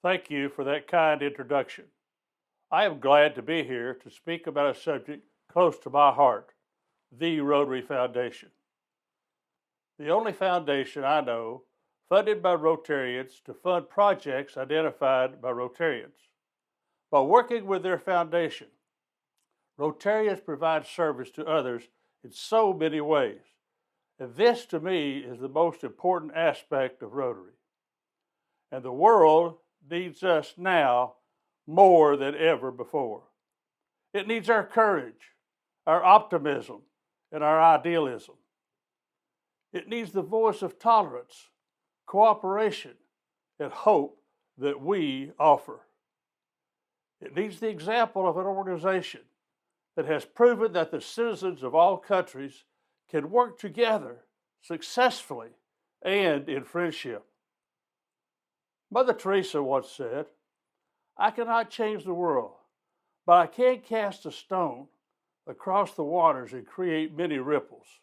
Thank you for that kind introduction. I am glad to be here to speak about a subject close to my heart, the Rotary Foundation. The only foundation I know funded by Rotarians to fund projects identified by Rotarians. By working with their foundation, Rotarians provide service to others in so many ways. And this, to me, is the most important aspect of Rotary. And the world needs us now more than ever before. It needs our courage, our optimism, and our idealism. It needs the voice of tolerance, cooperation, and hope that we offer. It needs the example of an organization that has proven that the citizens of all countries can work together successfully and in friendship. Mother Teresa once said, "I cannot change the world, but I can cast a stone across the waters and create many ripples."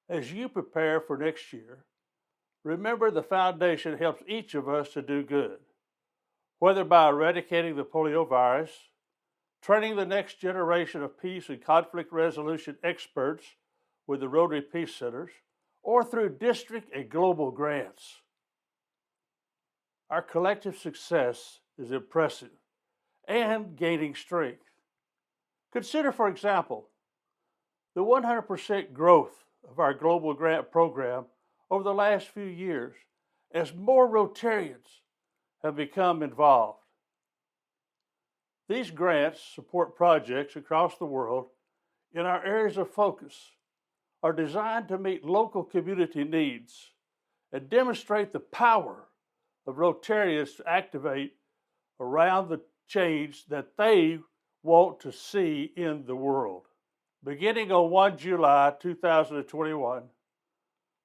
As you prepare for next year, remember the foundation helps each of us to do good, whether by eradicating the polio virus, training the next generation of peace and conflict resolution experts with the Rotary Peace Centers, or through district and global grants. Our collective success is impressive and gaining strength. Consider, for example, the 100% growth of our global grant program over the last few years as more Rotarians have become involved. These grants support projects across the world in our areas of focus, are designed to meet local community needs and demonstrate the power of Rotarians to activate around the change that they want to see in the world. Beginning on 1 July 2021,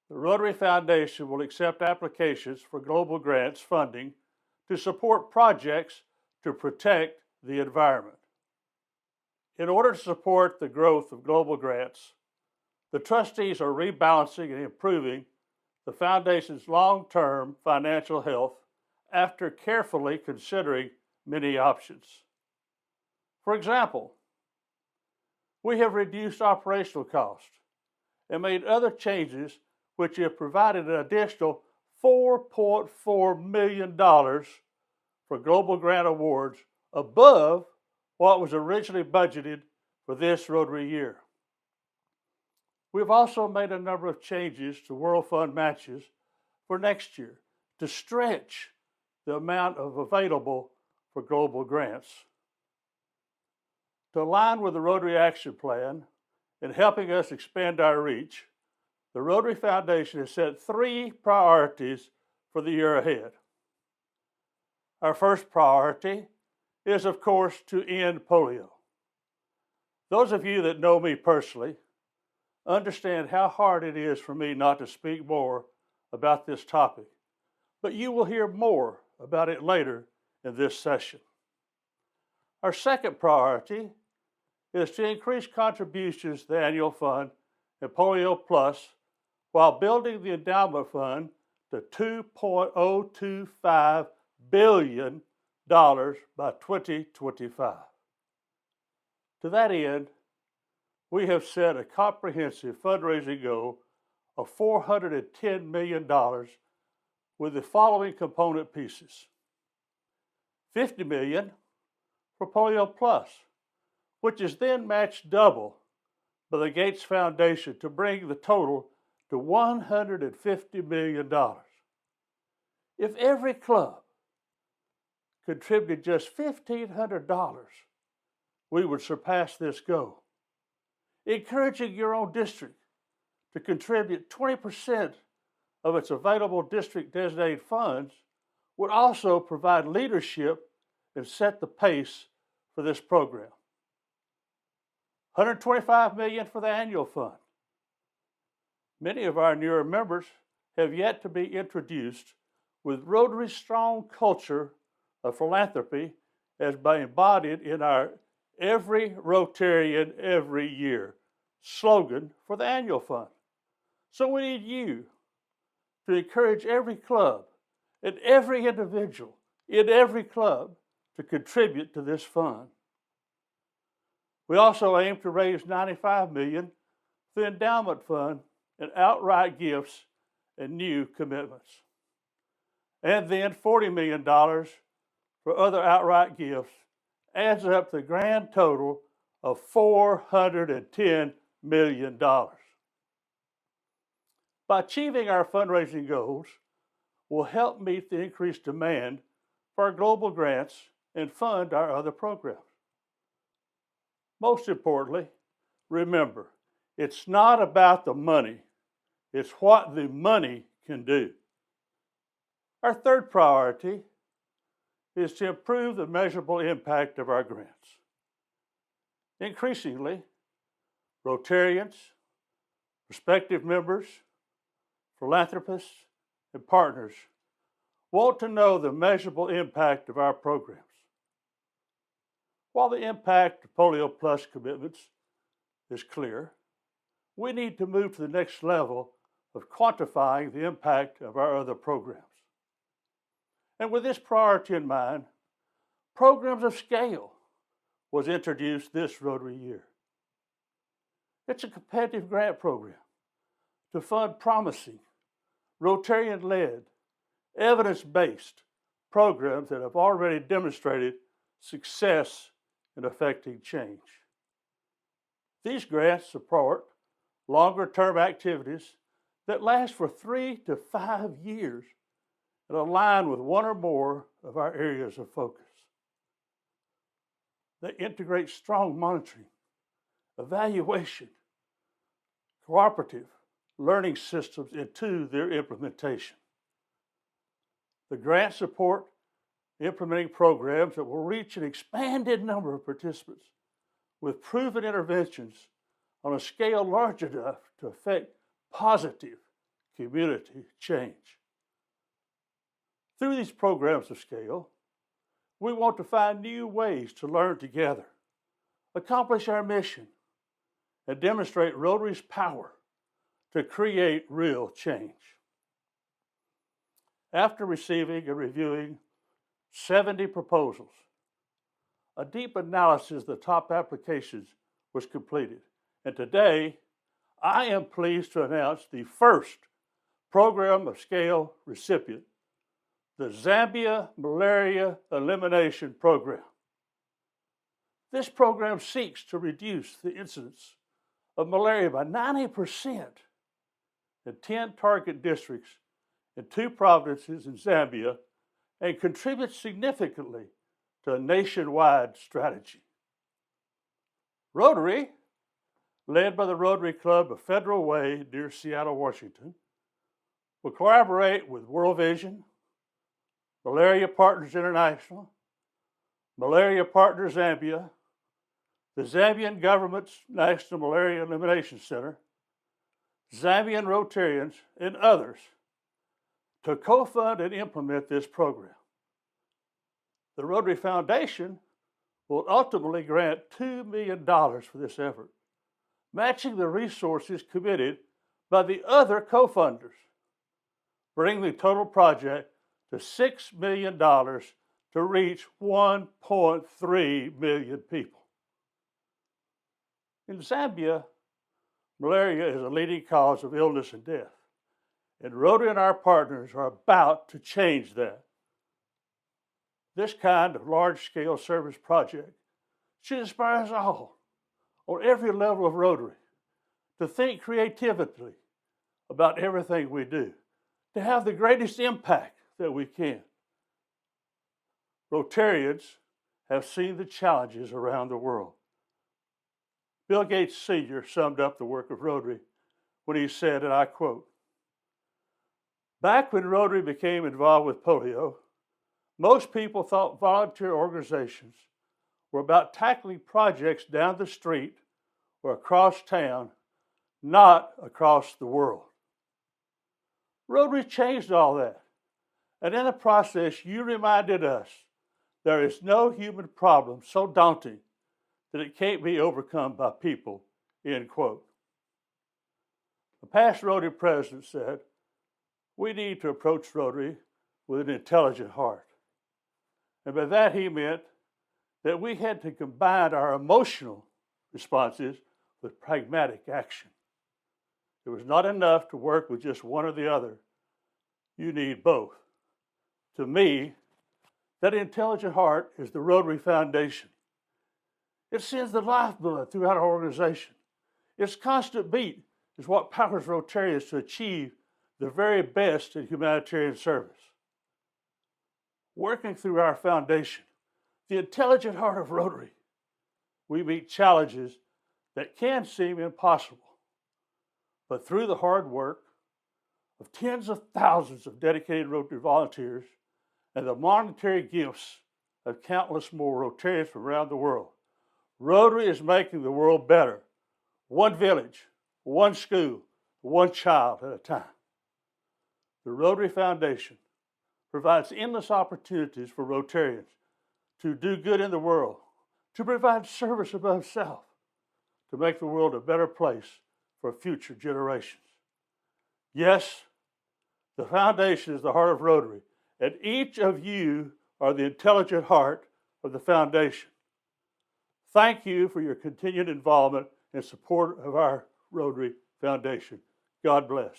the Rotary Foundation will accept applications for global grants funding to support projects to protect the environment. In order to support the growth of global grants, the trustees are rebalancing and improving the Foundation's long-term financial health after carefully considering many options. For example, we have reduced operational costs and made other changes which have provided an additional $4.4 million for global grant awards above what was originally budgeted for this Rotary year. We've also made a number of changes to World Fund matches for next year to stretch the amount available for global grants. To align with the Rotary Action Plan in helping us expand our reach, the Rotary Foundation has set 3 priorities for the year ahead. Our first priority is, of course, to end polio. Those of you that know me personally understand how hard it is for me not to speak more about this topic, but you will hear more about it later in this session. Our second priority is to increase contributions to the annual fund and Polio Plus while building the endowment fund to $2.025 billion by 2025. To that end, we have set a comprehensive fundraising goal of $410 million with the following component pieces. $50 million for Polio Plus, which is then matched double by the Gates Foundation to bring the total to $150 million. If every club contributed just $1,500, we would surpass this goal. Encouraging your own district to contribute 20% of its available district designated funds would also provide leadership and set the pace for this program. $125 million for the annual fund. Many of our newer members have yet to be introduced with Rotary's strong culture of philanthropy as being embodied in our Every Rotarian Every Year slogan for the annual fund. So we need you to encourage every club and every individual in every club to contribute to this fund. We also aim to raise $95 million through the endowment fund and outright gifts and new commitments. And then $40 million for other outright gifts adds up to the grand total of $410 million. By achieving our fundraising goals, we'll help meet the increased demand for our global grants and fund our other programs. Most importantly, remember, it's not about the money, it's what the money can do. Our third priority is to improve the measurable impact of our grants. Increasingly, Rotarians, prospective members, philanthropists, and partners want to know the measurable impact of our programs. While the impact of Polio Plus commitments is clear, we need to move to the next level of quantifying the impact of our other programs. And with this priority in mind, Programs of Scale was introduced this Rotary year. It's a competitive grant program to fund promising, Rotarian-led, evidence-based programs that have already demonstrated success in affecting change. These grants support longer-term activities that last for 3 to 5 years and align with one or more of our areas of focus. They integrate strong monitoring, evaluation, cooperative learning systems into their implementation. The grants support implementing programs that will reach an expanded number of participants with proven interventions on a scale large enough to affect positive community change. Through these programs of scale, we want to find new ways to learn together, accomplish our mission, and demonstrate Rotary's power to create real change. After receiving and reviewing 70 proposals, a deep analysis of the top applications was completed. And today, I am pleased to announce the first Program of Scale recipient, the Zambia Malaria Elimination Program. This program seeks to reduce the incidence of malaria by 90% in 10 target districts in 2 provinces in Zambia and contributes significantly to a nationwide strategy. Rotary, led by the Rotary Club of Federal Way near Seattle, Washington, will collaborate with World Vision, Malaria Partners International, Malaria Partners Zambia, the Zambian government's National Malaria Elimination Center, Zambian Rotarians, and others to co-fund and implement this program. The Rotary Foundation will ultimately grant $2 million for this effort, matching the resources committed by the other co-funders, bringing the total project to $6 million to reach 1.3 million people. In Zambia, malaria is a leading cause of illness and death, and Rotary and our partners are about to change that. This kind of large-scale service project should inspire us all, on every level of Rotary, to think creatively about everything we do, to have the greatest impact that we can. Rotarians have seen the challenges around the world. Bill Gates Sr. summed up the work of Rotary when he said, and I quote, "Back when Rotary became involved with polio, most people thought volunteer organizations were about tackling projects down the street or across town, not across the world. Rotary changed all that. And in the process, you reminded us there is no human problem so daunting that it can't be overcome by people," end quote. A past Rotary president said, "We need to approach Rotary with an intelligent heart. And by that he meant that we had to combine our emotional responses with pragmatic action. It was not enough to work with just one or the other. You need both. To me, that intelligent heart is the Rotary Foundation. It sends the lifeblood throughout our organization. Its constant beat is what powers Rotarians to achieve the very best in humanitarian service. Working through our foundation, the intelligent heart of Rotary, we meet challenges that can seem impossible. But through the hard work of tens of thousands of dedicated Rotary volunteers and the monetary gifts of countless more Rotarians from around the world, Rotary is making the world better, one village, one school, one child at a time. The Rotary Foundation provides endless opportunities for Rotarians to do good in the world, to provide service above self, to make the world a better place for future generations. Yes, the foundation is the heart of Rotary, and each of you are the intelligent heart of the foundation. Thank you for your continued involvement and support of our Rotary Foundation. God bless.